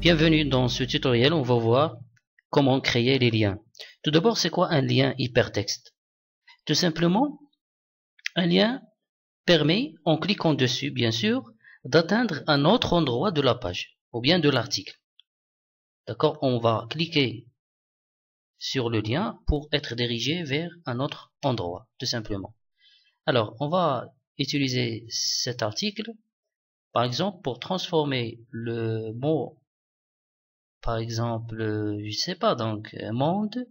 Bienvenue dans ce tutoriel, on va voir comment créer les liens. Tout d'abord, c'est quoi un lien hypertexte? Tout simplement, un lien permet, en cliquant dessus bien sûr, d'atteindre un autre endroit de la page, ou bien de l'article. D'accord? On va cliquer sur le lien pour être dirigé vers un autre endroit, tout simplement. Alors, on va utiliser cet article, par exemple, pour transformer le mot, par exemple, je sais pas, donc monde,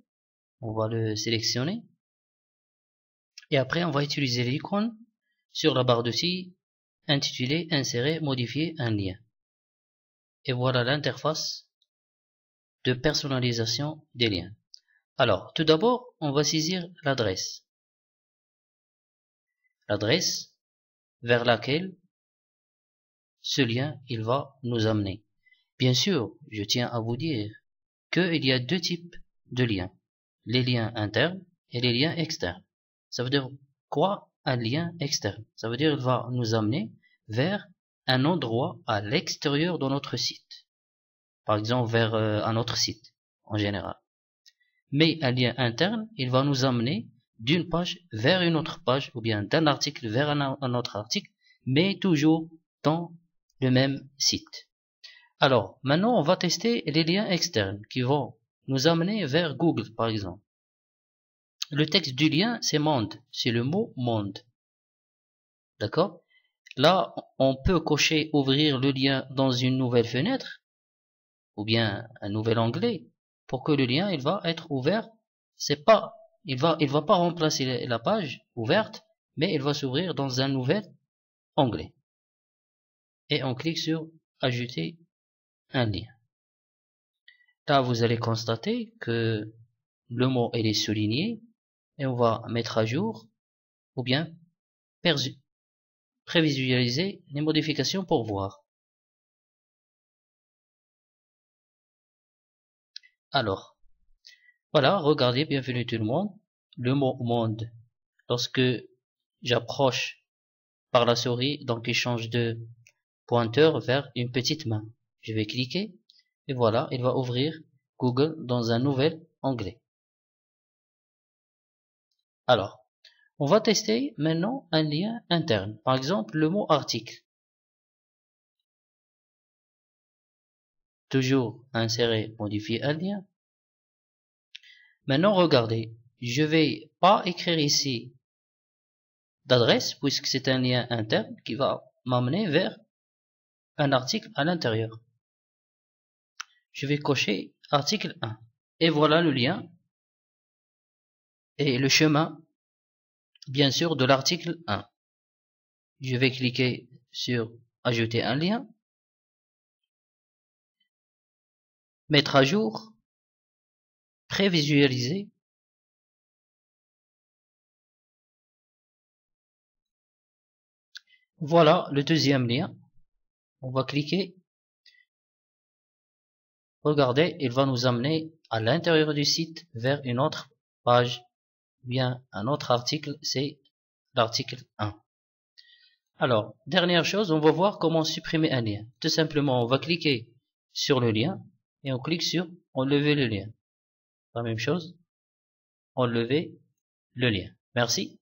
on va le sélectionner et après on va utiliser l'icône sur la barre dessus intitulée insérer, modifier un lien. Et voilà l'interface de personnalisation des liens. Alors, tout d'abord, on va saisir l'adresse vers laquelle ce lien il va nous amener. Bien sûr, je tiens à vous dire qu'il y a deux types de liens, les liens internes et les liens externes. Ça veut dire quoi un lien externe? Ça veut dire qu'il va nous amener vers un endroit à l'extérieur de notre site. Par exemple, vers un autre site en général. Mais un lien interne, il va nous amener d'une page vers une autre page ou bien d'un article vers un autre article, mais toujours dans le même site. Alors, maintenant, on va tester les liens externes qui vont nous amener vers Google, par exemple. Le texte du lien, c'est monde. C'est le mot monde. D'accord? Là, on peut cocher ouvrir le lien dans une nouvelle fenêtre ou bien un nouvel onglet pour que le lien, il va être ouvert. C'est pas, il va pas remplacer la page ouverte, mais il va s'ouvrir dans un nouvel onglet. Et on clique sur ajouter un lien. Là, vous allez constater que le mot, il est souligné et on va mettre à jour ou bien prévisualiser les modifications pour voir. Alors, voilà, regardez, bienvenue tout le monde. Le mot monde, lorsque j'approche par la souris, donc il change de pointeur vers une petite main. Je vais cliquer et voilà, il va ouvrir Google dans un nouvel onglet. Alors, on va tester maintenant un lien interne. Par exemple, le mot article. Toujours insérer, modifier un lien. Maintenant, regardez, je vais pas écrire ici d'adresse puisque c'est un lien interne qui va m'amener vers un article à l'intérieur. Je vais cocher article 1 et voilà le lien et le chemin bien sûr de l'article 1. Je vais cliquer sur ajouter un lien, mettre à jour, prévisualiser. Voilà le deuxième lien. On va cliquer. Regardez, il va nous amener à l'intérieur du site vers une autre page, bien un autre article, c'est l'article 1. Alors, dernière chose, on va voir comment supprimer un lien. Tout simplement, on va cliquer sur le lien et on clique sur enlever le lien. La même chose, enlever le lien. Merci.